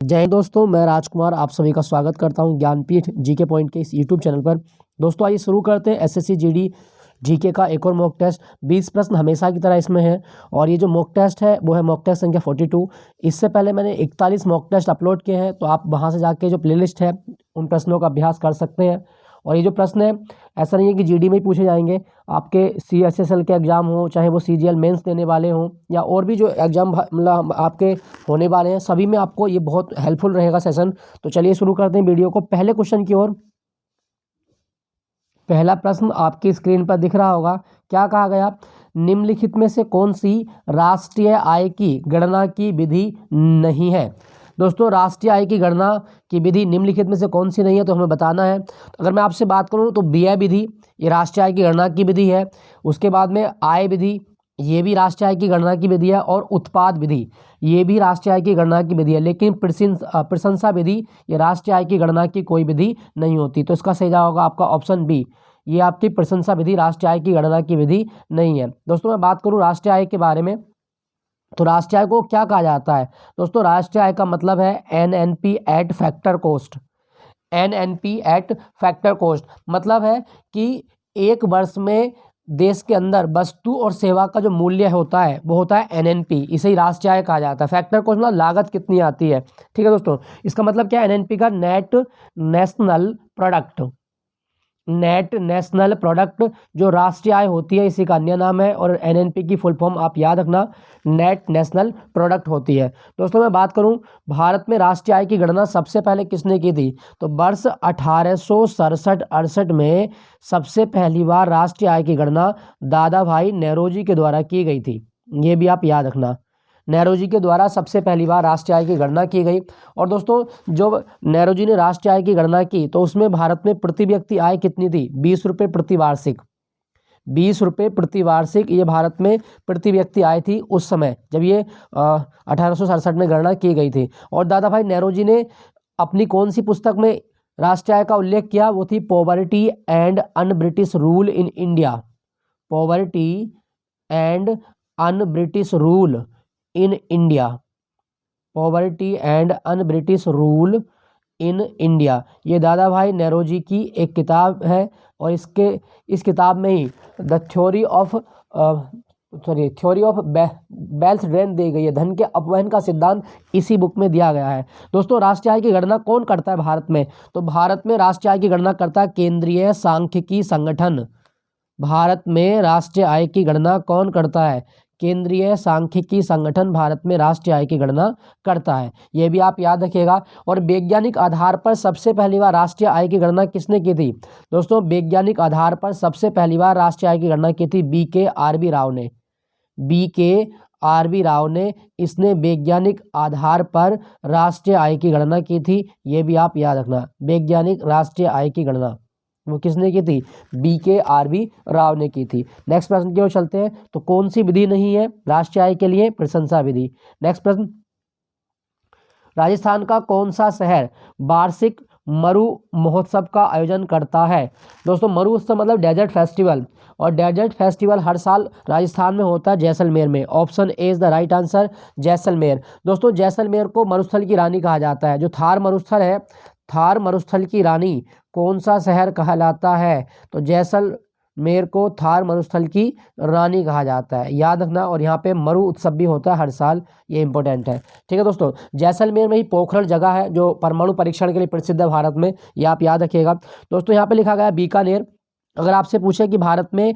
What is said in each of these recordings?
जय हिंद दोस्तों, मैं राजकुमार आप सभी का स्वागत करता हूं ज्ञानपीठ जीके पॉइंट के इस यूट्यूब चैनल पर। दोस्तों आइए शुरू करते हैं एसएससी जीडी जीके का एक और मॉक टेस्ट। 20 प्रश्न हमेशा की तरह इसमें है और ये जो मॉक टेस्ट है वो है मॉक टेस्ट संख्या 42। इससे पहले मैंने 41 मॉक टेस्ट अपलोड किए हैं, तो आप वहाँ से जाके जो प्लेलिस्ट है उन प्रश्नों का अभ्यास कर सकते हैं। और ये जो प्रश्न है ऐसा नहीं है कि जीडी में ही पूछे जाएंगे, आपके सीएसएसएल के एग्ज़ाम हो, चाहे वो सीजीएल मेंस देने वाले हों या और भी जो एग्ज़ाम मतलब आपके होने वाले हैं, सभी में आपको ये बहुत हेल्पफुल रहेगा सेशन। तो चलिए शुरू करते हैं वीडियो को पहले क्वेश्चन की ओर। पहला प्रश्न आपकी स्क्रीन पर दिख रहा होगा। क्या कहा गया? निम्नलिखित में से कौन सी राष्ट्रीय आय की गणना की विधि नहीं है? दोस्तों राष्ट्रीय आय की गणना की विधि निम्नलिखित में से कौन सी नहीं है, तो हमें बताना है। अगर मैं आपसे बात करूं तो व्यय विधि ये राष्ट्रीय आय की गणना की विधि है। उसके बाद में आय विधि ये भी राष्ट्रीय आय की गणना की विधि है, और उत्पाद विधि ये भी राष्ट्रीय आय की गणना की विधि है। लेकिन प्रशंसा विधि ये राष्ट्रीय आय की गणना की कोई विधि नहीं होती। तो इसका सही जवाब होगा आपका ऑप्शन बी, ये आपकी प्रशंसा विधि राष्ट्रीय आय की गणना की विधि नहीं है। दोस्तों मैं बात करूं राष्ट्रीय आय के बारे में, तो राष्ट्रीय आय को क्या कहा जाता है? दोस्तों राष्ट्रीय आय का मतलब है NNP eight factor cost. NNP eight factor cost मतलब है कि एक वर्ष में देश के अंदर वस्तु और सेवा का जो मूल्य होता है वो होता है एनएनपी, इसे ही राष्ट्रीय आय कहा जाता है। फैक्टर कॉस्ट मतलब लागत कितनी आती है, ठीक है दोस्तों। इसका मतलब क्या है? एनएनपी का net national product. Net national product जो राष्ट्रीय आय होती है इसी का अन्य नाम है, और एनएनपी की फुल फॉर्म आप याद रखना नेट नेशनल प्रोडक्ट होती है। दोस्तों मैं बात करूं भारत में राष्ट्रीय आय की गणना सबसे पहले किसने की थी, तो वर्ष 1867-68 में सबसे पहली बार राष्ट्रीय आय की गणना दादा भाई नेहरूजी के द्वारा की गई थी। ये भी आप याद रखना, नेहरू के द्वारा सबसे पहली बार राष्ट्रीय आय की गणना की गई। और दोस्तों जो नेहरू जी ने राष्ट्रीय आय की गणना की तो उसमें भारत में प्रति व्यक्ति आय कितनी थी? 20 रुपये प्रति वार्षिक। 20 रुपये प्रति वार्षिक ये भारत में प्रति व्यक्ति आय थी उस समय जब ये 1867 में गणना की गई थी। और दादा भाई नेहरू जी ने अपनी कौन सी पुस्तक में राष्ट्रीय आय का उल्लेख किया? वो थी poverty and un British rule in India. Poverty and un British rule in India. Poverty and un British rule in India ये दादा भाई नेहरूजी की एक किताब है, और इस किताब में ही the theory of wealth drain दी गई है, धन के अपवहन का सिद्धांत इसी बुक में दिया गया है। दोस्तों राष्ट्रीय आय की गणना कौन करता है भारत में? तो भारत में राष्ट्रीय आय की गणना करता है केंद्रीय सांख्यिकी संगठन। भारत में राष्ट्रीय आय की गणना कौन करता है? केंद्रीय सांख्यिकी संगठन भारत में राष्ट्रीय आय की गणना करता है, यह भी आप याद रखिएगा। और वैज्ञानिक आधार पर सबसे पहली बार राष्ट्रीय आय की गणना किसने की थी? दोस्तों वैज्ञानिक आधार पर सबसे पहली बार राष्ट्रीय आय की गणना की थी BKRB राव ने। BKRB राव ने इसने वैज्ञानिक आधार पर राष्ट्रीय आय की गणना की थी, ये भी आप याद रखना। वैज्ञानिक राष्ट्रीय आय की गणना वो किसने की थी? BKRB राव ने की थी। नेक्स्ट प्रश्न की ओर चलते हैं। तो कौन सी विधि नहीं है राष्ट्रीय आय के लिए? प्रशंसा विधि। नेक्स्ट प्रश्न, राजस्थान का कौन सा शहर वार्षिक मरु महोत्सव का आयोजन करता है? दोस्तों मरु उत्सव मतलब डेजर्ट फेस्टिवल, और डेजर्ट फेस्टिवल हर साल राजस्थान में होता है जैसलमेर में। Option A is the right answer, Jaisalmer. दोस्तों जैसलमेर को मरुस्थल की रानी कहा जाता है। जो थार मरुस्थल है, थार मरुस्थल की रानी कौन सा शहर कहलाता है? तो जैसलमेर को थार मरुस्थल की रानी कहा जाता है, याद रखना। और यहाँ पे मरु उत्सव भी होता है हर साल, ये इंपॉर्टेंट है, ठीक है दोस्तों। जैसलमेर में ही पोखरण जगह है जो परमाणु परीक्षण के लिए प्रसिद्ध है भारत में, ये आप याद रखिएगा। दोस्तों यहाँ पे लिखा गया बीकानेर। अगर आपसे पूछे कि भारत में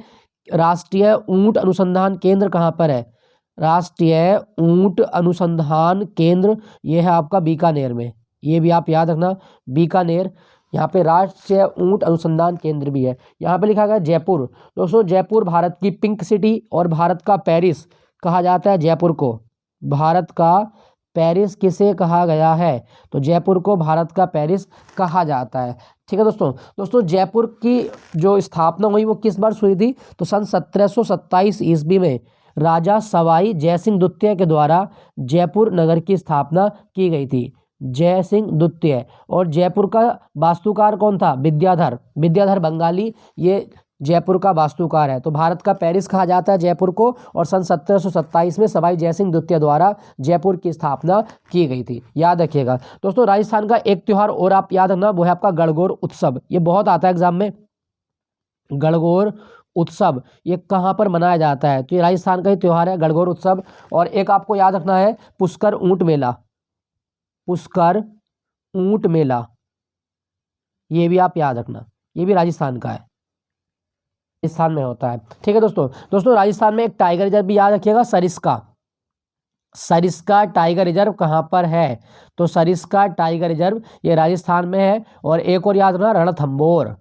राष्ट्रीय ऊंट अनुसंधान केंद्र कहाँ पर है? राष्ट्रीय ऊंट अनुसंधान केंद्र ये है आपका बीकानेर में, ये भी आप याद रखना बीकानेर। यहाँ पे राष्ट्रीय ऊंट अनुसंधान केंद्र भी है। यहाँ पे लिखा गया जयपुर। दोस्तों जयपुर भारत की पिंक सिटी और भारत का पेरिस कहा जाता है जयपुर को। भारत का पेरिस किसे कहा गया है? तो जयपुर को भारत का पेरिस कहा जाता है, ठीक है दोस्तों। दोस्तों जयपुर की जो स्थापना हुई वो किस वर्ष हुई थी? तो सन 1727 ईस्वी में राजा सवाई जयसिंह द्वितीय के द्वारा जयपुर नगर की स्थापना की गई थी। जय सिंह द्वितीय। और जयपुर का वास्तुकार कौन था? विद्याधर। विद्याधर बंगाली ये जयपुर का वास्तुकार है? तो भारत का पेरिस कहा जाता है जयपुर को, और सन 1727 में सवाई जयसिंह द्वितीय द्वारा जयपुर की स्थापना की गई थी, याद रखिएगा। दोस्तों राजस्थान का एक त्यौहार और आप याद रखना, वो है आपका गणगौर उत्सव। ये बहुत आता है एग्जाम में। गणगौर उत्सव ये कहाँ पर मनाया जाता है? तो ये राजस्थान का ही त्यौहार है गणगौर उत्सव। और एक आपको याद रखना है पुष्कर ऊंट मेला, पुष्कर ऊंट मेला, ये भी आप याद रखना, ये भी राजस्थान का है, राजस्थान में होता है। ठीक है दोस्तों। दोस्तों राजस्थान में एक टाइगर रिजर्व भी याद रखिएगा, सरिस्का। सरिस्का टाइगर रिजर्व कहाँ पर है? तो सरिस्का टाइगर रिजर्व ये राजस्थान में है। और एक और याद रखना रणथंभौर,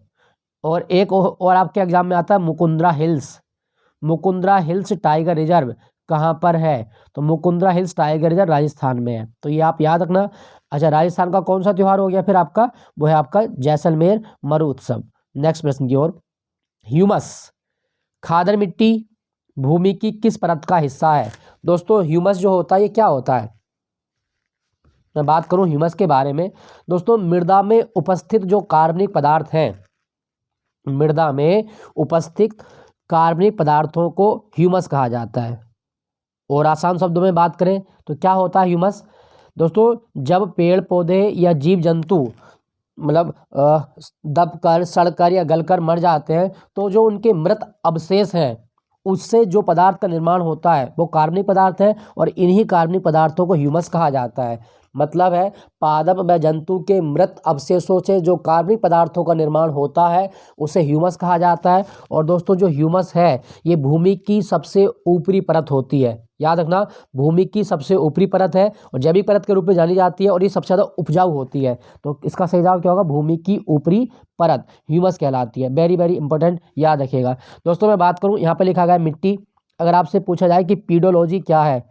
और एक और आपके एग्जाम में आता है Mukundra hills. Mukundra hills tiger reserve कहाँ पर है? तो Mukundra hills tiger reserve Rajasthan में है, तो ये आप याद रखना। अच्छा, राजस्थान का कौन सा त्यौहार हो गया फिर आपका? वो है आपका जैसलमेर मरु उत्सव। नेक्स्ट प्रश्न की ओर। ह्यूमस, खादर मिट्टी भूमि की किस परत का हिस्सा है? दोस्तों ह्यूमस जो होता है ये क्या होता है? मैं बात करूं ह्यूमस के बारे में, दोस्तों मृदा में उपस्थित जो कार्बनिक पदार्थ हैं, मृदा में उपस्थित कार्बनिक पदार्थों को ह्यूमस कहा जाता है। और आसान शब्दों में बात करें तो क्या होता है ह्यूमस? दोस्तों जब पेड़ पौधे या जीव जंतु मतलब दबकर सड़कर या गलकर मर जाते हैं, तो जो उनके मृत अवशेष हैं उससे जो पदार्थ का निर्माण होता है वो कार्बनिक पदार्थ है, और इन्हीं कार्बनिक पदार्थों को ह्यूमस कहा जाता है। मतलब है पादप व जंतु के मृत अवशेषों से जो कार्बनिक पदार्थों का निर्माण होता है उसे ह्यूमस कहा जाता है। और दोस्तों जो ह्यूमस है ये भूमि की सबसे ऊपरी परत होती है, याद रखना, भूमि की सबसे ऊपरी परत है और जैविक परत के रूप में जानी जाती है, और ये सबसे ज़्यादा उपजाऊ होती है। तो इसका सही जवाब क्या होगा? भूमि की ऊपरी परत ह्यूमस कहलाती है। वेरी वेरी इंपॉर्टेंट, याद रखिएगा। दोस्तों मैं बात करूँ, यहाँ पर लिखा गया है मिट्टी। अगर आपसे पूछा जाए कि पीडोलॉजी क्या है,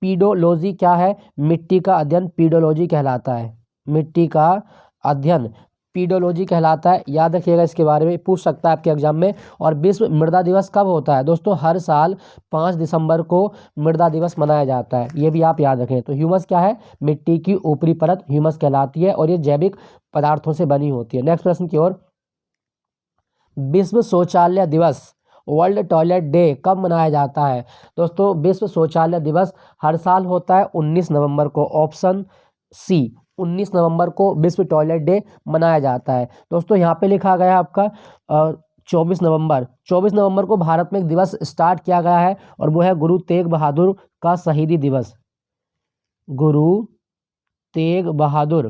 पीडोलॉजी क्या है? मिट्टी का अध्ययन पीडोलॉजी कहलाता है, मिट्टी का अध्ययन पीडोलॉजी कहलाता है, याद रखिएगा, इसके बारे में पूछ सकता है आपके एग्जाम में। और विश्व मृदा दिवस कब होता है? दोस्तों हर साल 5 दिसंबर को मृदा दिवस मनाया जाता है, ये भी आप याद रखें। तो ह्यूमस क्या है? मिट्टी की ऊपरी परत ह्यूमस कहलाती है, और ये जैविक पदार्थों से बनी होती है। नेक्स्ट प्रश्न की ओर। विश्व शौचालय दिवस, वर्ल्ड टॉयलेट डे कब मनाया जाता है? दोस्तों विश्व शौचालय दिवस हर साल होता है 19 नवंबर को, ऑप्शन सी, 19 नवंबर को विश्व टॉयलेट डे मनाया जाता है। दोस्तों यहाँ पे लिखा गया है आपका 24 नवंबर को भारत में एक दिवस स्टार्ट किया गया है, और वो है गुरु तेग बहादुर का शहीदी दिवस। गुरु तेग बहादुर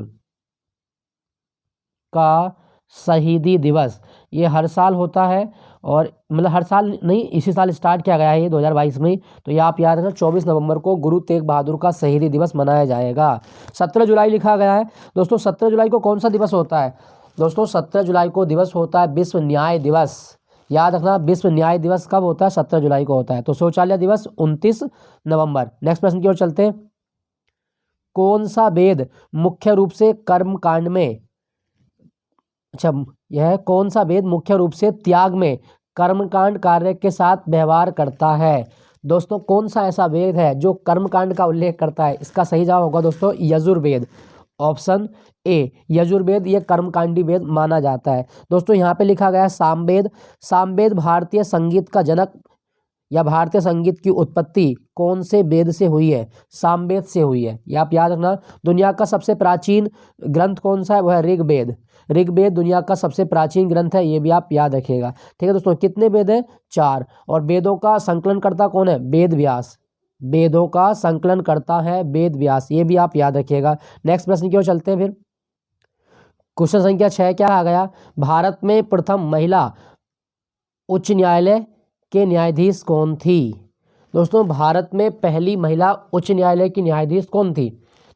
का शहीदी दिवस ये हर साल होता है, और मतलब हर साल नहीं, इसी साल स्टार्ट किया गया है ये 2022 में। तो ये आप याद रखना, 24 नवंबर को गुरु तेग बहादुर का शहीदी दिवस मनाया जाएगा। 17 जुलाई लिखा गया है। दोस्तों 17 जुलाई को कौन सा दिवस होता है? दोस्तों 17 जुलाई को दिवस होता है विश्व न्याय दिवस, याद रखना, विश्व न्याय दिवस कब होता है? 17 जुलाई को होता है। तो शौचालय दिवस 29 नवंबर। नेक्स्ट प्रश्न की ओर चलते हैं। कौन सा वेद मुख्य रूप से कर्म कांड में, अच्छा यह कौन सा वेद मुख्य रूप से त्याग में कर्मकांड कार्य के साथ व्यवहार करता है? दोस्तों कौन सा ऐसा वेद है जो कर्मकांड का उल्लेख करता है? इसका सही जवाब होगा दोस्तों यजुर्वेद, ऑप्शन ए, यजुर्वेद ये कर्मकांडी वेद माना जाता है। दोस्तों यहाँ पे लिखा गया है सामवेद। सामवेद भारतीय संगीत का जनक या भारतीय संगीत की उत्पत्ति कौन से वेद से हुई है? सामवेद से हुई है, ये आप याद रखना। दुनिया का सबसे प्राचीन ग्रंथ कौन सा है? वह है ऋग्वेद। ऋग्वेद दुनिया का सबसे प्राचीन ग्रंथ है, ये भी आप याद रखिएगा। ठीक है दोस्तों, कितने वेद हैं? 4। और वेदों का संकलन करता कौन है? वेद व्यास। वेदों का संकलन करता है वेद व्यास, ये भी आप याद रखिएगा। नेक्स्ट प्रश्न की ओर चलते हैं फिर। क्वेश्चन संख्या 6 क्या आ गया? भारत में प्रथम महिला उच्च न्यायालय के न्यायाधीश कौन थी? दोस्तों भारत में पहली महिला उच्च न्यायालय की न्यायाधीश कौन थी?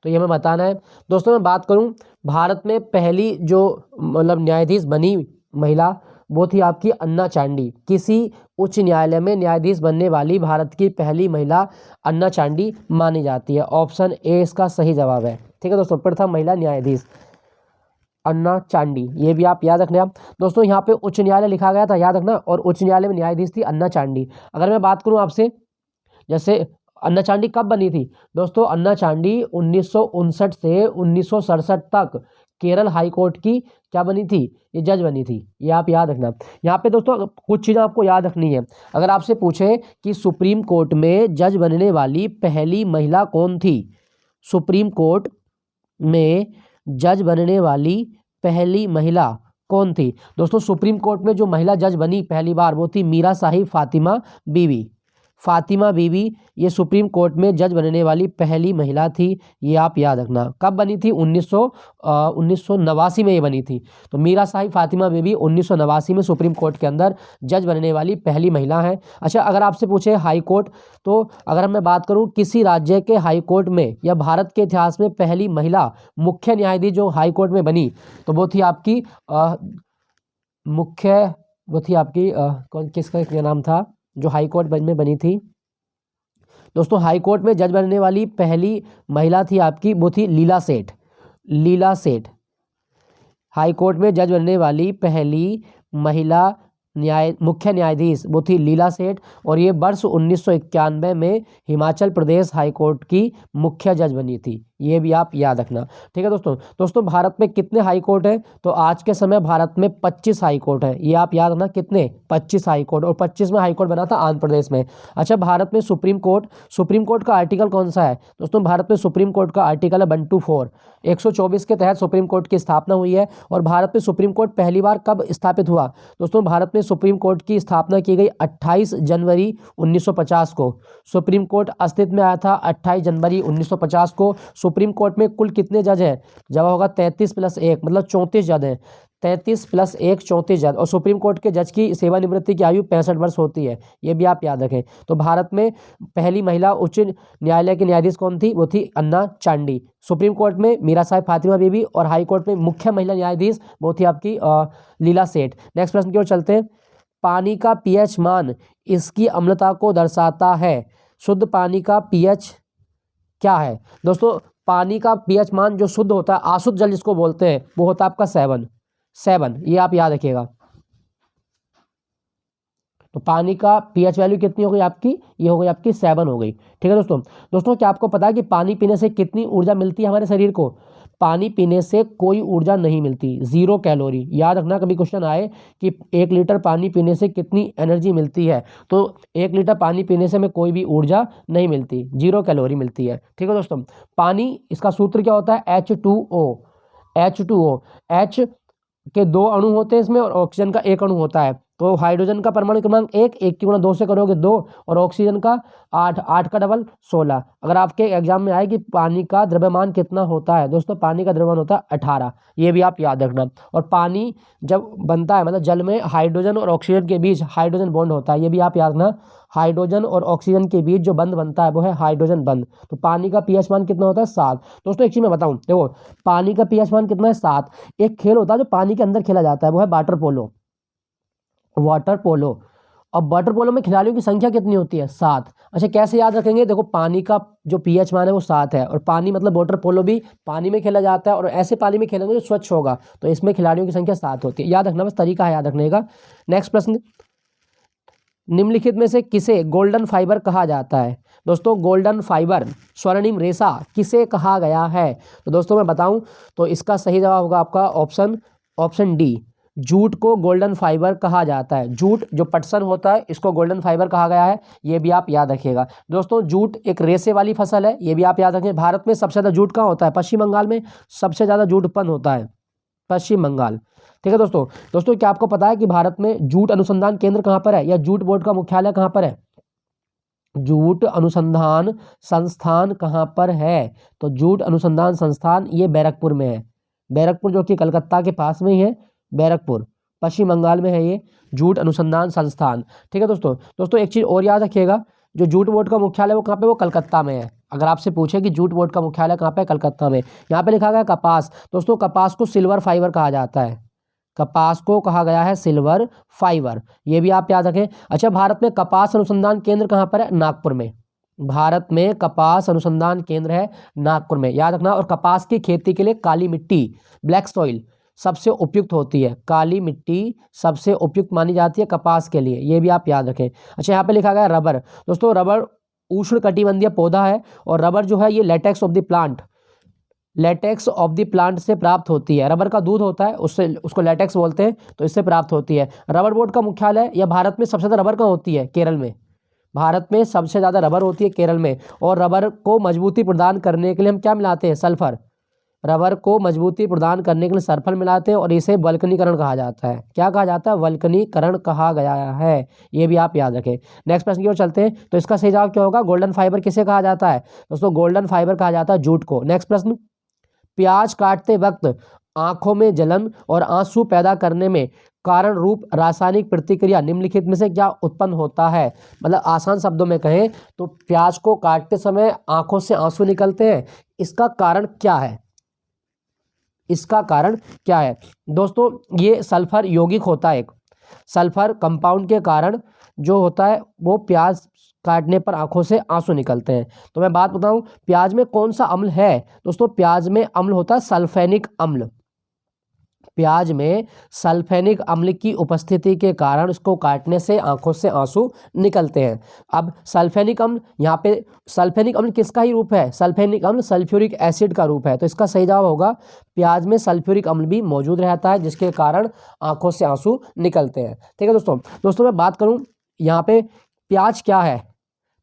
तो ये हमें बताना है। दोस्तों मैं बात करूं, भारत में पहली जो मतलब न्यायाधीश बनी महिला वो थी आपकी अन्ना चांडी। किसी उच्च न्यायालय में न्यायाधीश बनने वाली भारत की पहली महिला अन्ना चांडी मानी जाती है। ऑप्शन ए इसका सही जवाब है। ठीक है दोस्तों, प्रथम महिला न्यायाधीश अन्ना चांडी, ये भी आप याद रखना। दोस्तों यहाँ पे उच्च न्यायालय लिखा गया था, याद रखना, और उच्च न्यायालय में न्यायाधीश थी अन्ना चांडी। अगर मैं बात करूँ आपसे, जैसे अन्ना चांडी कब बनी थी? दोस्तों अन्ना चांडी 1959 से 1967 तक केरल हाई कोर्ट की क्या बनी थी, ये जज बनी थी। ये आप याद रखना। यहाँ पे दोस्तों कुछ चीज़ें आपको याद रखनी है। अगर आपसे पूछे कि सुप्रीम कोर्ट में जज बनने वाली पहली महिला कौन थी, सुप्रीम कोर्ट में जज बनने वाली पहली महिला कौन थी, दोस्तों सुप्रीम कोर्ट में जो महिला जज बनी पहली बार वो थी मीरा साहिब फातिमा बीवी। फातिमा बीवी ये सुप्रीम कोर्ट में जज बनने वाली पहली महिला थी। ये आप याद रखना। कब बनी थी, 1989 में ये बनी थी। तो मीरा साहिब फातिमा बीवी 1989 में सुप्रीम कोर्ट के अंदर जज बनने वाली पहली महिला है। अच्छा, अगर आपसे पूछे हाई कोर्ट, तो अगर मैं बात करूं किसी राज्य के हाई कोर्ट में या भारत के इतिहास में पहली महिला मुख्य न्यायाधीश जो हाई कोर्ट में बनी, तो वो थी आपकी कौन, किसका क्या नाम था जो हाई कोर्ट में बनी थी। दोस्तों हाई कोर्ट में जज बनने वाली पहली महिला थी आपकी, वो थी लीला सेठ। लीला सेठ हाई कोर्ट में जज बनने वाली पहली महिला मुख्य न्यायाधीश वो थी लीला सेठ। और ये वर्ष 1991 में हिमाचल प्रदेश हाई कोर्ट की मुख्य जज बनी थी। ये भी आप याद रखना। ठीक है दोस्तों भारत में कितने हाई कोर्ट हैं, तो आज के समय भारत में 25 हाई कोर्ट हैं। ये आप याद रखना, कितने, 25 हाई कोर्ट। और 25वां हाई कोर्ट बना था आंध्र प्रदेश में। अच्छा, भारत में सुप्रीम कोर्ट का आर्टिकल कौन सा है, दोस्तों भारत में सुप्रीम कोर्ट का आर्टिकल है 124, 124 के तहत सुप्रीम कोर्ट की स्थापना हुई है। और भारत में सुप्रीम कोर्ट पहली बार कब स्थापित हुआ, दोस्तों भारत में सुप्रीम कोर्ट की स्थापना की गई 28 जनवरी 1950 को। सुप्रीम कोर्ट अस्तित्व में आया था 28 जनवरी 1950 को। सुप्रीम कोर्ट में कुल कितने जज हैं, जवाब होगा 33 + 1 मतलब 34 जज हैं। 33 + 1 34 जज। और सुप्रीम कोर्ट के जज की सेवानिवृत्ति की आयु 65 वर्ष होती है। ये भी आप याद रखें। तो भारत में पहली महिला उच्च न्यायालय के न्यायाधीश कौन थी, वो थी अन्ना चांडी। सुप्रीम कोर्ट में मीरा साहिब फातिमा बीवी और हाई कोर्ट में मुख्य महिला न्यायाधीश वो थी आपकी लीला सेठ। नेक्स्ट प्रश्न की ओर चलते हैं। पानी का पीएच मान इसकी अम्लता को दर्शाता है। शुद्ध पानी का पीएच क्या है, दोस्तों पानी का पीएच मान जो शुद्ध होता है, अशुद्ध जल जिसको बोलते हैं, वो होता है आपका 7। ये आप याद रखिएगा। तो पानी का पीएच वैल्यू कितनी हो गई आपकी, ये हो गई आपकी 7 हो गई। ठीक है दोस्तों क्या आपको पता है कि पानी पीने से कितनी ऊर्जा मिलती है हमारे शरीर को, पानी पीने से कोई ऊर्जा नहीं मिलती, 0 कैलोरी। याद रखना, कभी क्वेश्चन आए कि 1 लीटर पानी पीने से कितनी एनर्जी मिलती है, तो 1 लीटर पानी पीने से हमें कोई भी ऊर्जा नहीं मिलती, 0 कैलोरी मिलती है। ठीक है दोस्तों, पानी इसका सूत्र क्या होता है, H2O। H के 2 अणु होते हैं इसमें और ऑक्सीजन का 1 अणु होता है। तो हाइड्रोजन का परमाणु क्रमांक 1 की गुणा 2 से करोगे 2 और ऑक्सीजन का 8 का डबल 16। अगर आपके एग्जाम में आए कि पानी का द्रव्यमान कितना होता है, दोस्तों पानी का द्रव्यमान होता है 18। ये भी आप याद रखना। और पानी जब बनता है मतलब जल में हाइड्रोजन और ऑक्सीजन के बीच हाइड्रोजन बॉन्ड होता है। ये भी आप याद रखना, हाइड्रोजन और ऑक्सीजन के बीच जो बंध बनता है वो है हाइड्रोजन बंध। तो पानी का पीएच मान कितना होता है, 7। दोस्तों एक चीज मैं बताऊं, देखो पानी का पीएच मान कितना है, 7। एक खेल होता है जो पानी के अंदर खेला जाता है, वो है वाटर पोलो। अब वाटर पोलो में खिलाड़ियों की संख्या कितनी होती है, 7। अच्छा कैसे याद रखेंगे, देखो पानी का जो पीएच मान है वो 7 है और पानी मतलब वाटर पोलो भी पानी में खेला जाता है और ऐसे पानी में खेलेंगे जो स्वच्छ होगा, तो इसमें खिलाड़ियों की संख्या 7 होती है। याद रखना, बस तरीका है याद रखने का। नेक्स्ट प्रश्न, निम्नलिखित में से किसे गोल्डन फाइबर कहा जाता है, दोस्तों गोल्डन फाइबर स्वर्णिम रेशा किसे कहा गया है, तो दोस्तों मैं बताऊं तो इसका सही जवाब होगा आपका ऑप्शन डी, जूट को गोल्डन फाइबर कहा जाता है। जूट जो पटसन होता है इसको गोल्डन फाइबर कहा गया है। ये भी आप याद रखिएगा। दोस्तों जूट एक रेशे वाली फसल है, ये भी आप याद रखें। भारत में सबसे ज़्यादा जूट कहाँ होता है, पश्चिम बंगाल में सबसे ज़्यादा जूट उत्पन्न होता है, पश्चिम बंगाल। ठीक है दोस्तों क्या आपको पता है कि भारत में जूट अनुसंधान केंद्र कहाँ पर है या जूट बोर्ड का मुख्यालय कहाँ पर है, जूट अनुसंधान संस्थान कहाँ पर है, तो जूट अनुसंधान संस्थान ये बैरकपुर में है। बैरकपुर जो कि कलकत्ता के पास में ही है, बैरकपुर पश्चिम बंगाल में है ये जूट अनुसंधान संस्थान। ठीक है दोस्तों एक चीज़ और याद रखिएगा, जो जूट बोर्ड का मुख्यालय वो कहाँ पे, वो कलकत्ता में है। अगर आपसे पूछे कि जूट बोर्ड का मुख्यालय कहाँ पे, कलकत्ता में। यहाँ पे लिखा गया कपास, दोस्तों कपास को सिल्वर फाइबर कहा जाता है, कपास को कहा गया है सिल्वर फाइबर, ये भी आप याद रखें। अच्छा भारत में कपास अनुसंधान केंद्र कहाँ पर है, नागपुर में। भारत में कपास अनुसंधान केंद्र है नागपुर में, याद रखना। और कपास की खेती के लिए काली मिट्टी ब्लैक सॉइल सबसे उपयुक्त होती है, काली मिट्टी सबसे उपयुक्त मानी जाती है कपास के लिए, ये भी आप याद रखें। अच्छा यहाँ पे लिखा गया रबर, दोस्तों रबर उष्णकटिबंधीय पौधा है और रबर जो है ये latex of the plant, latex of the plant से प्राप्त होती है। रबर का दूध होता है, उससे उसको लेटेक्स बोलते हैं, तो इससे प्राप्त होती है। रबर बोर्ड का मुख्यालय या भारत में सबसे ज़्यादा रबर कहाँ होती है? केरल में। भारत में सबसे ज़्यादा रबर होती है केरल में। और रबर को मजबूती प्रदान करने के लिए हम क्या मिलाते हैं? सल्फर। रबर को मजबूती प्रदान करने के लिए सल्फर मिलाते हैं और इसे वल्कनीकरण कहा जाता है। क्या कहा जाता है? वल्कनीकरण कहा गया है। ये भी आप याद रखें। नेक्स्ट प्रश्न की ओर चलते हैं। तो इसका सही जवाब क्या होगा? गोल्डन फाइबर किसे कहा जाता है? दोस्तों गोल्डन फाइबर कहा जाता है जूट को। नेक्स्ट प्रश्न, प्याज काटते वक्त आंखों में जलन और आंसू पैदा करने में कारण रूप रासायनिक प्रतिक्रिया निम्नलिखित में से क्या उत्पन्न होता है? मतलब आसान शब्दों में कहें तो प्याज को काटते समय आंखों से आंसू निकलते हैं, इसका कारण क्या है? इसका कारण क्या है? दोस्तों ये सल्फर यौगिक होता है, एक सल्फर कंपाउंड के कारण जो होता है वो प्याज काटने पर आंखों से आंसू निकलते हैं। तो मैं बात बताऊं, प्याज में कौन सा अम्ल है? दोस्तों प्याज में अम्ल होता है सल्फेनिक अम्ल। प्याज में सल्फेनिक अम्ल की उपस्थिति के कारण इसको काटने से आंखों से आंसू निकलते हैं। अब सल्फेनिक अम्ल, यहाँ पे सल्फेनिक अम्ल किसका ही रूप है? सल्फेनिक अम्ल सल्फ्यूरिक एसिड का रूप है। तो इसका सही जवाब होगा प्याज में सल्फ्यूरिक अम्ल भी मौजूद रहता है, जिसके कारण आंखों से आंसू निकलते हैं। ठीक है दोस्तों मैं बात करूँ यहाँ पे, प्याज क्या है?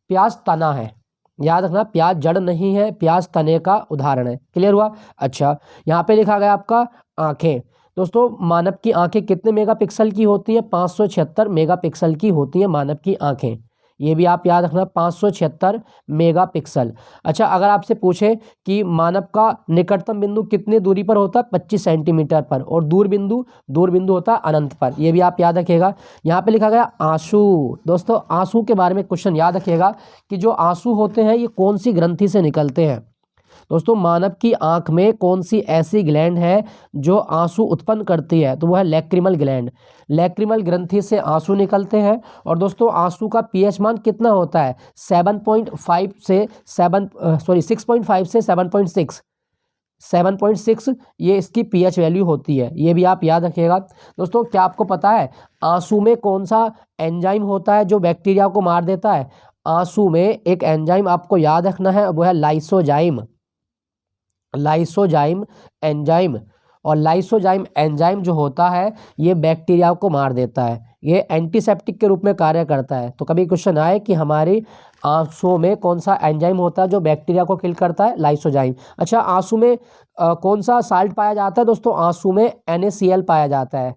प्याज तना है। याद रखना, प्याज जड़ नहीं है, प्याज तने का उदाहरण है। क्लियर हुआ? अच्छा, यहाँ पे लिखा गया आपका आंखें। दोस्तों मानव की आंखें कितने मेगापिक्सल की होती हैं? 576 मेगापिक्सल की होती हैं मानव की आंखें। ये भी आप याद रखना, 576 मेगापिक्सल। अच्छा, अगर आपसे पूछे कि मानव का निकटतम बिंदु कितनी दूरी पर होता है? 25 सेंटीमीटर पर। और दूर बिंदु होता है अनंत पर। ये भी आप याद रखिएगा। यहाँ पे लिखा गया आंसू। दोस्तों आंसू के बारे में क्वेश्चन याद रखिएगा कि जो आंसू होते हैं ये कौन सी ग्रंथि से निकलते हैं? दोस्तों मानव की आंख में कौन सी ऐसी ग्लैंड है जो आंसू उत्पन्न करती है? तो वो है लैक्रिमल ग्लैंड। लैक्रिमल ग्रंथि से आंसू निकलते हैं। और दोस्तों आंसू का पीएच मान कितना होता है? 6.5 से 7.6 7.6 ये इसकी पीएच वैल्यू होती है। ये भी आप याद रखिएगा। दोस्तों क्या आपको पता है आंसू में कौन सा एंजाइम होता है जो बैक्टीरिया को मार देता है? आंसू में एक एंजाइम आपको याद रखना है, वो है लाइसोजाइम। Lysozyme enzyme. और लाइसोजाइम एंजाइम जो होता है ये बैक्टीरिया को मार देता है, ये एंटीसेप्टिक के रूप में कार्य करता है। तो कभी क्वेश्चन आए कि हमारी आंसू में कौन सा एंजाइम होता है जो बैक्टीरिया को किल करता है? लाइसोजाइम। अच्छा, आंसू में कौन सा साल्ट पाया जाता है? दोस्तों आंसू में NaCl पाया जाता है।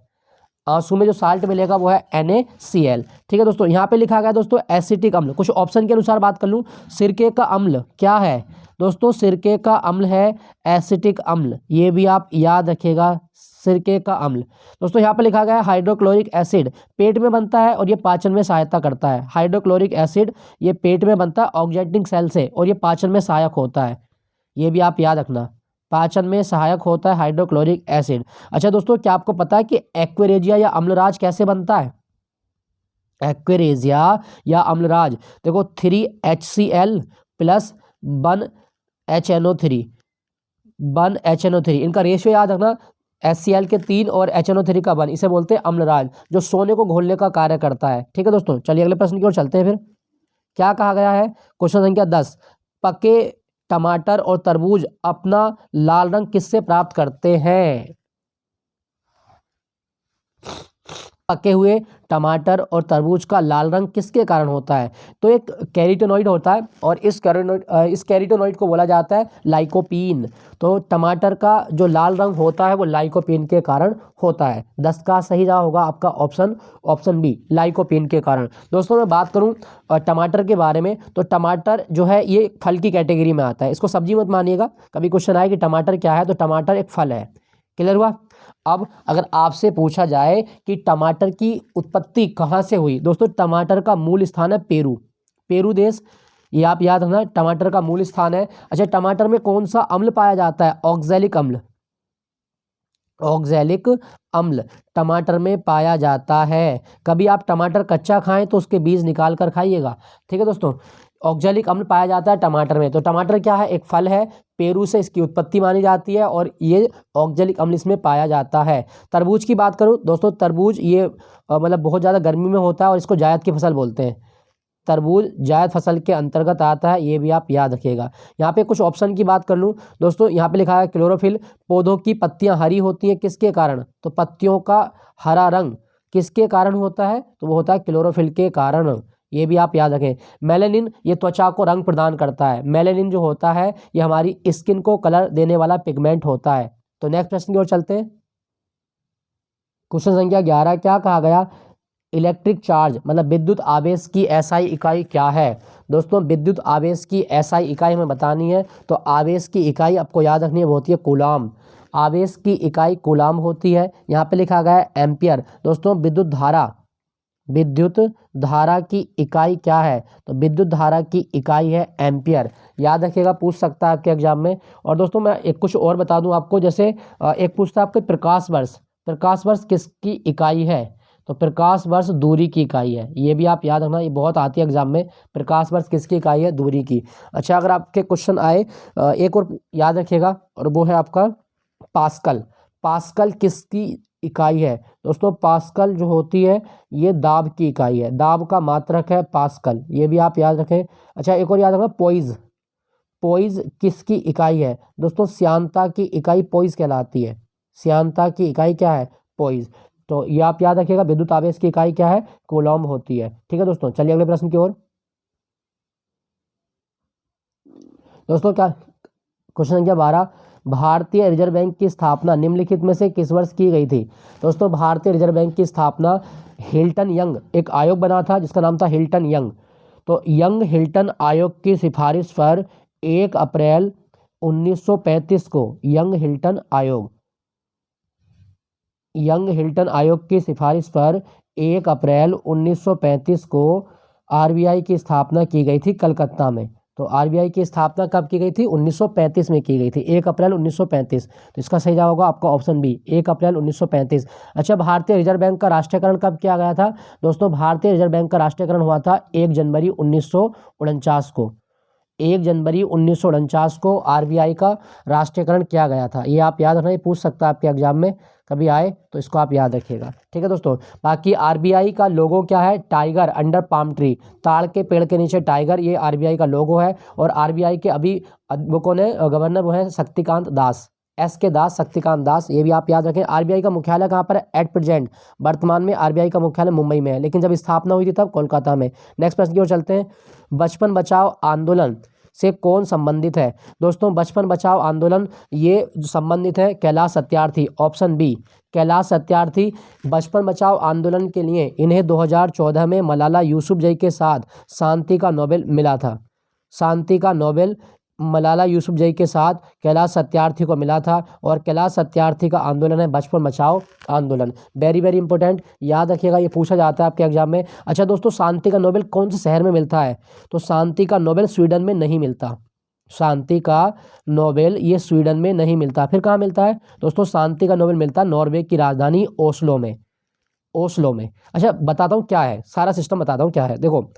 आंसू में जो साल्ट मिलेगा वो है NaCl। ठीक है दोस्तों, यहाँ पे लिखा गया दोस्तों एसिटिक अम्ल। कुछ ऑप्शन के अनुसार बात कर लूँ, सिरके का अम्ल क्या है? दोस्तों सिरके का अम्ल है एसिटिक अम्ल। ये भी आप याद रखिएगा, सिरके का अम्ल। दोस्तों यहाँ पे लिखा गया है हाइड्रोक्लोरिक एसिड, पेट में बनता है और ये पाचन में सहायता करता है। हाइड्रोक्लोरिक एसिड ये पेट में बनता है ऑक्जेटिंग सेल से और ये पाचन में सहायक होता है। ये भी आप याद रखना, पाचन में सहायक होता है हाइड्रोक्लोरिक एसिड। अच्छा दोस्तों, क्या आपको पता है कि एक्वेरेजिया या अम्लराज कैसे बनता है? एक्वेरेजिया या अम्लराज, देखो 3HCl प्लस 1HNO3, इनका रेशियो याद रखना, HCl के 3 और HNO3 का 1, इसे बोलते हैं अम्लराज, जो सोने को घोलने का कार्य करता है। ठीक है दोस्तों, चलिए अगले प्रश्न की ओर चलते हैं। फिर क्या कहा गया है? क्वेश्चन संख्या 10, पके टमाटर और तरबूज अपना लाल रंग किससे प्राप्त करते हैं? पके हुए टमाटर और तरबूज का लाल रंग किसके कारण होता है? तो एक कैरोटीनॉइड होता है और इस कैरोटीनॉइड को बोला जाता है लाइकोपीन। तो टमाटर का जो लाल रंग होता है वो लाइकोपीन के कारण होता है। 10 का सही जवाब होगा आपका ऑप्शन बी, लाइकोपीन के कारण। दोस्तों मैं बात करूं टमाटर के बारे में, तो टमाटर जो है ये फल की कैटेगरी में आता है, इसको सब्जी मत मानिएगा। कभी क्वेश्चन आए कि टमाटर क्या है, तो टमाटर एक फल है। क्लियर हुआ? अब अगर आपसे पूछा जाए कि टमाटर की उत्पत्ति कहाँ से हुई, दोस्तों टमाटर का मूल स्थान है पेरू देश। ये आप याद रखना, टमाटर का मूल स्थान है। अच्छा, टमाटर में कौन सा अम्ल पाया जाता है? ऑक्सैलिक अम्ल। ऑक्सैलिक अम्ल टमाटर में पाया जाता है। कभी आप टमाटर कच्चा खाएं तो उसके बीज निकाल कर खाइएगा। ठीक है दोस्तों, ऑक्सैलिक अम्ल पाया जाता है टमाटर में। तो टमाटर क्या है? एक फल है, पेरू से इसकी उत्पत्ति मानी जाती है और ये ऑक्सैलिक अम्ल इसमें पाया जाता है। तरबूज की बात करूं दोस्तों, तरबूज ये मतलब बहुत ज़्यादा गर्मी में होता है और इसको जायद की फसल बोलते हैं। तरबूज जायद फसल के अंतर्गत आता है, ये भी आप याद रखिएगा। यहाँ पे कुछ ऑप्शन की बात कर लूँ दोस्तों, यहाँ पे लिखा है क्लोरोफिल, पौधों की पत्तियाँ हरी होती हैं किसके कारण, तो पत्तियों का हरा रंग किसके कारण होता है, तो वो होता है क्लोरोफिल के कारण, ये भी आप याद रखें। मेलेनिन, ये त्वचा को रंग प्रदान करता है। मेलेनिन जो होता है ये हमारी स्किन को कलर देने वाला पिगमेंट होता है। तो नेक्स्ट प्रश्न की ओर चलते हैं। क्वेश्चन संख्या 11, क्या कहा गया, इलेक्ट्रिक चार्ज मतलब विद्युत आवेश की एसआई इकाई क्या है। दोस्तों विद्युत आवेश की एसआई इकाई हमें बतानी है, तो आवेश की इकाई आपको याद रखनी है, वो होती है कूलाम। आवेश की इकाई कूलाम होती है। यहाँ पे लिखा गया है एम्पियर। दोस्तों विद्युत धारा की इकाई क्या है, तो विद्युत धारा की इकाई है एम्पियर। याद रखिएगा, पूछ सकता है आपके एग्जाम में। और दोस्तों मैं एक कुछ और बता दूं आपको, जैसे एक पूछता है आपके प्रकाश वर्ष, प्रकाश वर्ष किसकी इकाई है, तो प्रकाश वर्ष दूरी की इकाई है, ये भी आप याद रखना, ये बहुत आती है एग्जाम में, प्रकाश वर्ष किसकी इकाई है, दूरी की। अच्छा, अगर आपके क्वेश्चन आए एक और याद रखिएगा, और वो है आपका पास्कल। पास्कल किसकी इकाई है, दोस्तों पास्कल जो होती है ये दाब की इकाई है, दाब का मात्रक है पास्कल, ये भी आप याद रखें। अच्छा, एक और याद रखना, पोइज, पोइज किसकी इकाई है, दोस्तों श्यानता की इकाई पोइज कहलाती है। श्यानता की इकाई क्या है, पोइज। तो ये आप याद रखिएगा, विद्युत आवेश की इकाई क्या है, कूलॉम होती है। ठीक है दोस्तों, चलिए अगले प्रश्न की ओर। दोस्तों क्या क्वेश्चन संख्या 12, भारतीय रिजर्व बैंक की स्थापना निम्नलिखित में से किस वर्ष की गई थी। दोस्तों भारतीय रिजर्व बैंक की स्थापना हिल्टन यंग, एक आयोग बना था जिसका नाम था हिल्टन यंग, तो यंग हिल्टन आयोग की सिफारिश पर 1 अप्रैल 1935 को यंग हिल्टन आयोग की सिफारिश पर 1 अप्रैल 1935 को आरबीआई की स्थापना की गई थी कलकत्ता में। तो आरबीआई की स्थापना कब की गई थी, 1935 में की गई थी, 1 अप्रैल 1935। तो इसका सही जवाब होगा आपका ऑप्शन बी, 1 अप्रैल 1935। अच्छा, भारतीय रिजर्व बैंक का राष्ट्रीयकरण कब किया गया था, दोस्तों भारतीय रिजर्व बैंक का राष्ट्रीयकरण हुआ था 1 जनवरी 1949 को। 1 जनवरी 1949 को आरबीआई का राष्ट्रीयकरण किया गया था, ये आप याद रखना, ये पूछ सकता है आपके एग्जाम में कभी आए, तो इसको आप याद रखिएगा। ठीक है दोस्तों, बाकी आरबीआई का लोगो क्या है, टाइगर अंडर पाम ट्री, ताड़ के पेड़ के नीचे टाइगर, ये आरबीआई का लोगो है। और आरबीआई के अभी वो कौन है, गवर्नर वो है शक्तिकांत दास, SK दास, शक्तिकांत दास, ये भी आप याद रखें। आरबीआई का मुख्यालय कहाँ पर है, एट प्रेजेंट, वर्तमान में आरबीआई का मुख्यालय मुंबई में है, लेकिन जब स्थापना हुई थी तब कोलकाता में। नेक्स्ट प्रश्न की ओर चलते हैं। बचपन बचाओ आंदोलन से कौन संबंधित है, दोस्तों बचपन बचाओ आंदोलन ये संबंधित है कैलाश सत्यार्थी, ऑप्शन बी कैलाश सत्यार्थी। बचपन बचाओ आंदोलन के लिए इन्हें 2014 में मलाला यूसुफजई के साथ शांति का नोबेल मिला था, शांति का नोबेल मलाला यूसुफजई के साथ कैलाश सत्यार्थी को मिला था। और कैलाश सत्यार्थी का आंदोलन है बचपन बचाओ आंदोलन, वेरी वेरी इंपॉर्टेंट, याद रखिएगा, ये पूछा जाता है आपके एग्जाम में। अच्छा दोस्तों, शांति का नोबेल कौन से शहर में मिलता है, तो शांति का नोबेल स्वीडन में नहीं मिलता, शांति का नोबेल ये स्वीडन में नहीं मिलता, फिर कहाँ मिलता है दोस्तों, शांति का नोबेल मिलता है नॉर्वे की राजधानी ओस्लो में, ओस्लो में। अच्छा बताता हूँ क्या है, सारा सिस्टम बताता हूँ क्या है। देखो,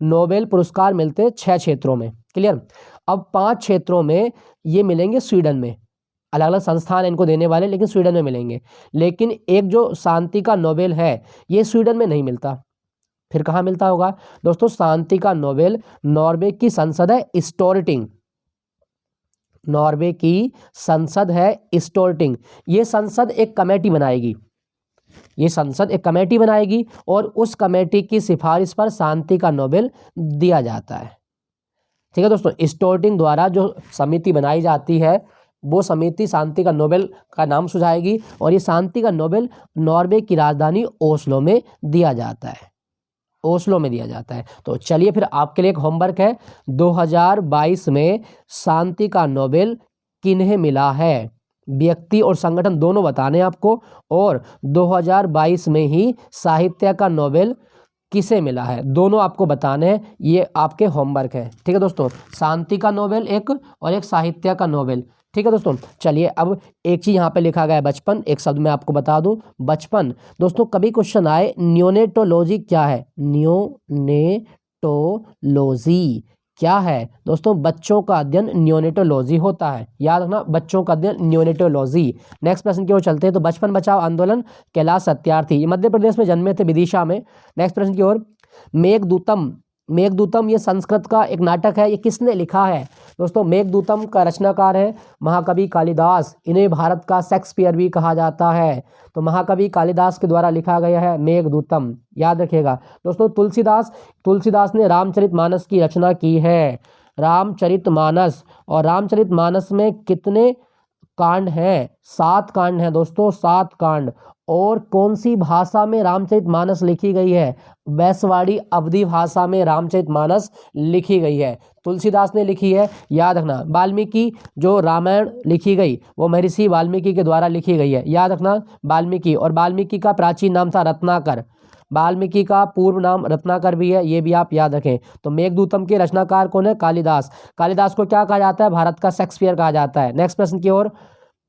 नोबेल पुरस्कार मिलते हैं 6 क्षेत्रों में, क्लियर। अब 5 क्षेत्रों में ये मिलेंगे स्वीडन में, अलग अलग संस्थान इनको देने वाले, लेकिन स्वीडन में मिलेंगे। लेकिन एक जो शांति का नोबेल है ये स्वीडन में नहीं मिलता, फिर कहाँ मिलता होगा दोस्तों, शांति का नोबेल नॉर्वे की संसद है स्टोर्टिंग, नॉर्वे की संसद है स्टोर्टिंग। ये संसद एक कमेटी बनाएगी, ये संसद एक कमेटी बनाएगी और उस कमेटी की सिफारिश पर शांति का नोबेल दिया जाता है। ठीक है दोस्तों, स्टोर्टिंग द्वारा जो समिति बनाई जाती है वो समिति शांति का नोबेल का नाम सुझाएगी, और ये शांति का नोबेल नॉर्वे की राजधानी ओस्लो में दिया जाता है, ओस्लो में दिया जाता है। तो चलिए फिर आपके लिए एक होमवर्क है, 2022 में शांति का नोबेल किन्हें मिला है, व्यक्ति और संगठन दोनों बताने आपको, और 2022 में ही साहित्य का नोबेल किसे मिला है, दोनों आपको बताने हैं, ये आपके होमवर्क है। ठीक है दोस्तों, शांति का नोबेल एक और एक साहित्य का नोबेल। ठीक है दोस्तों, चलिए अब एक चीज़ यहाँ पे लिखा गया है बचपन, एक शब्द मैं आपको बता दूं, बचपन दोस्तों कभी क्वेश्चन आए, नियोनेटोलॉजी क्या है, नियोनेटोलॉजी क्या है दोस्तों, बच्चों का अध्ययन नियोनेटोलॉजी होता है, याद रखना, बच्चों का अध्ययन नियोनेटोलॉजी। नेक्स्ट प्रश्न की ओर चलते हैं। तो बचपन बचाओ आंदोलन कैलाश सत्यार्थी, ये मध्य प्रदेश में जन्मे थे, विदिशा में। नेक्स्ट प्रश्न की ओर, मेघदूतम मेघदूतम ये संस्कृत का एक नाटक है, ये किसने लिखा है? दोस्तों मेघदूतम का रचनाकार है महाकवि कालिदास। इन्हें भारत का शेक्सपियर भी कहा जाता है। तो महाकवि कालिदास के द्वारा लिखा गया है मेघदूतम, याद रखिएगा। दोस्तों तुलसीदास ने रामचरितमानस की रचना की है। रामचरितमानस, और रामचरितमानस में कितने कांड हैं? 7 कांड हैं दोस्तों, 7 कांड। और कौन सी भाषा में रामचरितमानस लिखी गई है? वैशवाड़ी अवधी भाषा में रामचरितमानस लिखी गई है, तुलसीदास ने लिखी है, याद रखना। वाल्मीकि जो रामायण लिखी गई वो महर्षि वाल्मीकि के द्वारा लिखी गई है, याद रखना वाल्मीकि। और वाल्मीकि का प्राचीन नाम था रत्नाकर, वाल्मीकि का पूर्व नाम रत्नाकर भी है, ये भी आप याद रखें। तो मेघदूतम के रचनाकार कौन है? कालिदास। कालिदास को क्या कहा जाता है? भारत का शेक्सपियर कहा जाता है। नेक्स्ट प्रश्न की ओर।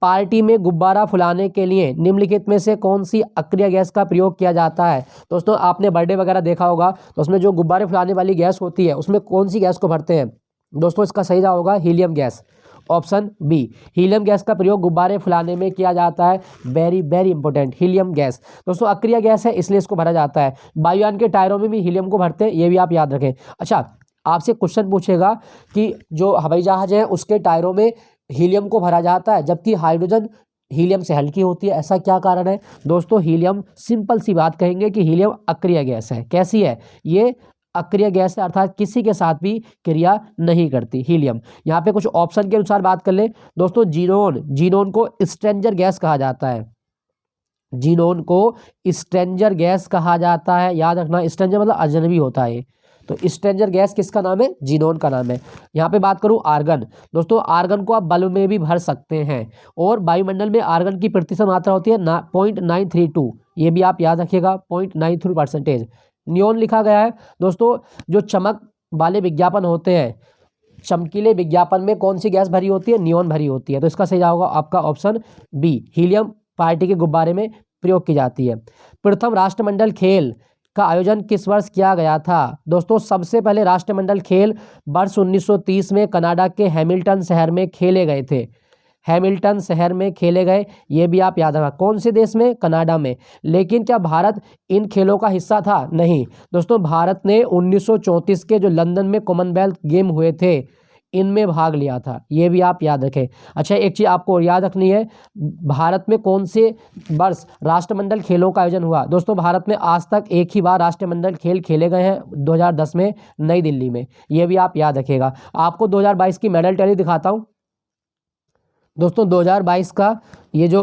पार्टी में गुब्बारा फुलाने के लिए निम्नलिखित में से कौन सी अक्रिय गैस का प्रयोग किया जाता है? दोस्तों आपने बर्थडे वगैरह देखा होगा, तो उसमें जो गुब्बारे फुलाने वाली गैस होती है उसमें कौन सी गैस को भरते हैं? दोस्तों इसका सही जवाब होगा helium gas, option B. Helium gas का प्रयोग गुब्बारे फुलाने में किया जाता है। Very very important, helium gas दोस्तों अक्रिय गैस है, इसलिए इसको भरा जाता है। वायुयान के टायरों में भी हीलियम को भरते हैं, ये भी आप याद रखें। अच्छा, आपसे क्वेश्चन पूछेगा कि जो हवाई जहाज है उसके टायरों में हीलियम को भरा जाता है, जबकि हाइड्रोजन हीलियम से हल्की होती है, ऐसा क्या कारण है? दोस्तों हीलियम, सिंपल सी बात कहेंगे कि हीलियम अक्रिय गैस है। कैसी है ये? अक्रिय गैस है, अर्थात किसी के साथ भी क्रिया नहीं करती हीलियम। यहाँ पे कुछ ऑप्शन के अनुसार बात कर ले दोस्तों। जीनोन को स्ट्रेंजर गैस कहा जाता है, जीनोन को स्ट्रेंजर गैस कहा जाता है, याद रखना। स्ट्रेंजर मतलब अजनबी होता है। तो स्ट्रेंजर गैस किसका नाम है? जीनोन का नाम है। यहाँ पे बात करूँ आर्गन, दोस्तों आर्गन को आप बल्ब में भी भर सकते हैं, और वायुमंडल में आर्गन की प्रतिशत मात्रा होती है 0.932, ये भी आप याद रखिएगा, 0.93%। नियोन लिखा गया है दोस्तों, जो चमक वाले विज्ञापन होते हैं, चमकीले विज्ञापन में कौन सी गैस भरी होती है? नियोन भरी होती है। तो इसका सही होगा आपका ऑप्शन बी, हीलियम पार्टी के गुब्बारे में प्रयोग की जाती है। प्रथम राष्ट्रमंडल खेल का आयोजन किस वर्ष किया गया था? दोस्तों सबसे पहले राष्ट्रमंडल खेल वर्ष 1930 में कनाडा के हैमिल्टन शहर में खेले गए थे, हैमिल्टन शहर में खेले गए, ये भी आप याद रखना। कौन से देश में? कनाडा में। लेकिन क्या भारत इन खेलों का हिस्सा था? नहीं दोस्तों, भारत ने 1934 के जो लंदन में कॉमनवेल्थ गेम हुए थे इनमें भाग लिया था, ये भी आप याद रखें। अच्छा, एक चीज़ आपको याद रखनी है, भारत में कौन से वर्ष राष्ट्रमंडल खेलों का आयोजन हुआ? दोस्तों भारत में आज तक एक ही बार राष्ट्रमंडल खेल खेले गए हैं, 2010 में नई दिल्ली में, ये भी आप याद रखिएगा। आपको 2022 की मेडल टैली दिखाता हूँ दोस्तों। 2022 का ये जो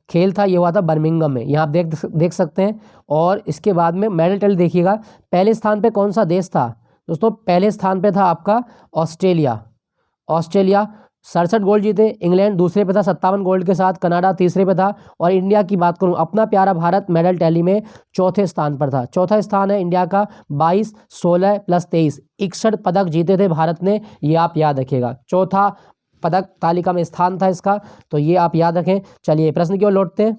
खेल था ये हुआ था बर्मिंघम में, यहाँ आप देख सकते हैं। और इसके बाद में मेडल टैली देखिएगा, पहले स्थान पे कौन सा देश था? दोस्तों पहले स्थान पे था आपका ऑस्ट्रेलिया, 67 गोल्ड जीते। इंग्लैंड दूसरे पे था 57 गोल्ड के साथ, कनाडा तीसरे पे था। और इंडिया की बात करूं, अपना प्यारा भारत मेडल टैली में चौथे स्थान पर था, चौथा स्थान है इंडिया का। 22, 16 + 23, 61 पदक जीते थे भारत ने, ये आप याद रखिएगा। चौथा पदक तालिका में स्थान था इसका, तो ये आप याद रखें। चलिए प्रश्न की ओर लौटते हैं।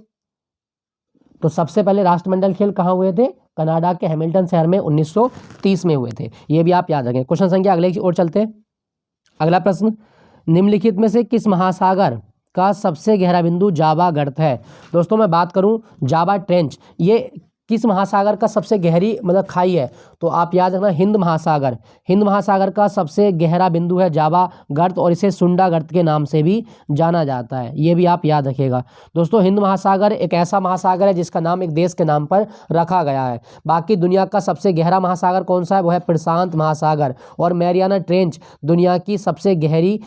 तो सबसे पहले राष्ट्रमंडल खेल कहाँ हुए थे? कनाडा के हैमिल्टन शहर में 1930 में हुए थे, ये भी आप याद रखें। क्वेश्चन संख्या अगले की ओर चलते हैं। अगला प्रश्न, निम्नलिखित में से किस महासागर का सबसे गहरा बिंदु जावा गर्त है? दोस्तों मैं बात करूं जावा ट्रेंच, ये किस महासागर का सबसे गहरी मतलब खाई है? तो आप याद रखना हिंद महासागर, हिंद महासागर का सबसे गहरा बिंदु है जावा गर्त, और इसे सुंडा गर्त के नाम से भी जाना जाता है, ये भी आप याद रखिएगा। दोस्तों हिंद महासागर एक ऐसा महासागर है जिसका नाम एक देश के नाम पर रखा गया है। बाकी दुनिया का सबसे गहरा महासागर कौन सा है? वो है प्रशांत महासागर। और मैरियाना ट्रेंच दुनिया की सबसे गहरी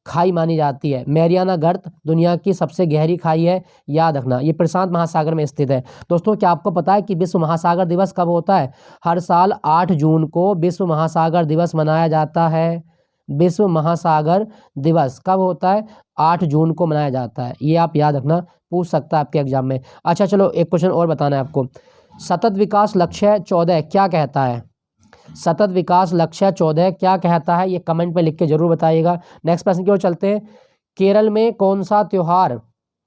खाई मानी जाती है, मैरियाना गर्त दुनिया की सबसे गहरी खाई है, याद रखना। ये प्रशांत महासागर में स्थित है। दोस्तों क्या आपको पता है कि विश्व महासागर दिवस कब होता है? हर साल 8 जून को विश्व महासागर दिवस मनाया जाता है। विश्व महासागर दिवस कब होता है? 8 जून को मनाया जाता है, ये आप याद रखना, पूछ सकता है आपके एग्जाम में। अच्छा चलो एक क्वेश्चन और बताना है आपको। सतत विकास लक्ष्य 14 क्या कहता है? सतत विकास लक्ष्य 14 क्या कहता है? ये कमेंट में लिख के जरूर बताइएगा। नेक्स्ट प्रश्न की ओर चलते हैं। केरल में कौन सा त्यौहार,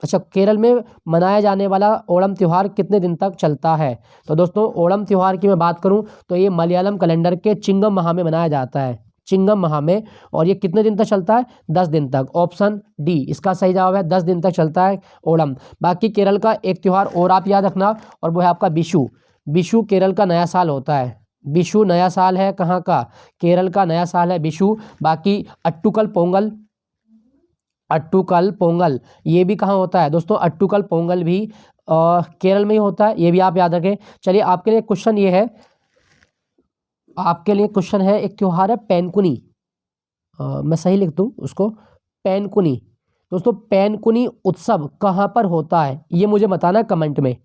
अच्छा केरल में मनाया जाने वाला ओणम त्यौहार कितने दिन तक चलता है? तो दोस्तों ओणम त्यौहार की मैं बात करूं तो ये मलयालम कैलेंडर के चिंगम माह में मनाया जाता है, चिंगम माह में। और ये कितने दिन तक चलता है? 10 दिन तक, ऑप्शन डी इसका सही जवाब है, 10 दिन तक चलता है ओणम। बाकी केरल का एक त्यौहार और आप याद रखना, और वो है आपका विशु। विशु केरल का नया साल होता है, विशु नया साल है कहाँ का? केरल का नया साल है विशु। बाकी अट्टुकल पोंगल, अट्टुकल पोंगल ये भी कहाँ होता है दोस्तों? अट्टुकल पोंगल भी केरल में ही होता है, ये भी आप याद रखें। चलिए आपके लिए क्वेश्चन ये है, आपके लिए क्वेश्चन है, एक त्योहार है पैनकुनी, मैं सही लिख दूँ उसको, पैनकुनी। दोस्तों पैनकुनी उत्सव कहाँ पर होता है ये मुझे बताना कमेंट में।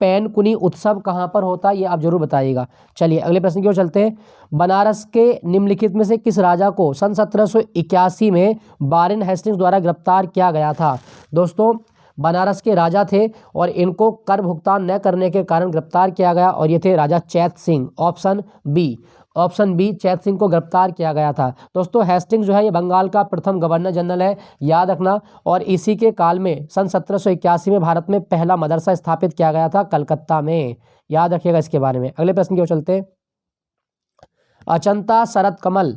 पैनकुनी उत्सव कहाँ पर होता है ये आप जरूर बताइएगा। चलिए अगले प्रश्न की ओर चलते हैं। बनारस के निम्नलिखित में से किस राजा को सन 1781 में वारेन हेस्टिंग्स द्वारा गिरफ्तार किया गया था? दोस्तों बनारस के राजा थे और इनको कर भुगतान न करने के कारण गिरफ्तार किया गया और ये थे राजा Chait Singh. Option B, option B Chait Singh को गिरफ्तार किया गया था। दोस्तों हेस्टिंग्स जो है ये बंगाल का प्रथम गवर्नर जनरल है, याद रखना। और इसी के काल में सन 1781 में भारत में पहला मदरसा स्थापित किया गया था कलकत्ता में, याद रखिएगा इसके बारे में। अगले प्रश्न की ओर चलते हैं। अचंता शरद कमल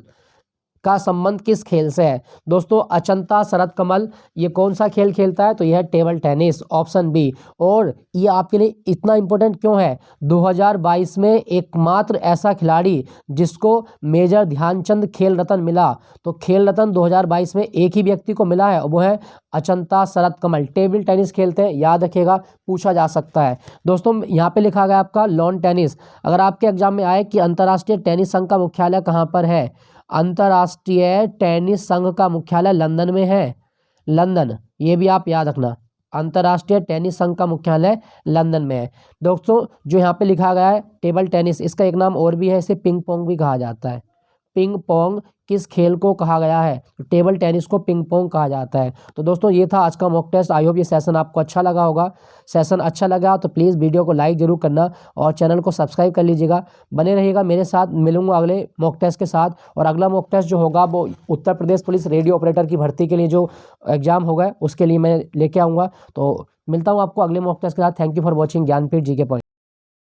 का संबंध किस खेल से है? दोस्तों अचंता शरद कमल ये कौन सा खेल खेलता है? तो यह है टेबल टेनिस, ऑप्शन बी। और ये आपके लिए इतना इंपॉर्टेंट क्यों है? 2022 में एकमात्र ऐसा खिलाड़ी जिसको मेजर ध्यानचंद खेल रत्न मिला, तो खेल रत्न 2022 में एक ही व्यक्ति को मिला है और वो है अचंता शरद कमल। टेबल टेनिस खेलते हैं, याद रखिएगा, पूछा जा सकता है। दोस्तों यहाँ पे लिखा गया आपका लॉन टेनिस। अगर आपके एग्जाम में आए कि अंतर्राष्ट्रीय टेनिस संघ का मुख्यालय कहाँ पर है? अंतर्राष्ट्रीय टेनिस संघ का मुख्यालय लंदन में है, लंदन, ये भी आप याद रखना। अंतर्राष्ट्रीय टेनिस संघ का मुख्यालय लंदन में है। दोस्तों जो यहाँ पे लिखा गया है टेबल टेनिस, इसका एक नाम और भी है, इसे पिंग पोंग भी कहा जाता है। पिंग पोंग किस खेल को कहा गया है? तो टेबल टेनिस को पिंग पोंग कहा जाता है। तो दोस्तों ये था आज का मॉक टेस्ट। आई होप ये सेशन आपको अच्छा लगा होगा। सेशन अच्छा लगा तो प्लीज़ वीडियो को लाइक जरूर करना और चैनल को सब्सक्राइब कर लीजिएगा। बने रहिएगा मेरे साथ, मिलूंगा अगले मॉक टेस्ट के साथ। और अगला मॉक टेस्ट जो होगा वो Uttar Pradesh police radio operator की भर्ती के लिए जो एग्जाम होगा उसके लिए मैं लेके आऊँगा। तो मिलता हूँ आपको अगले मॉक टेस्ट के साथ। Thank you for watching Gyanpeeth G K point.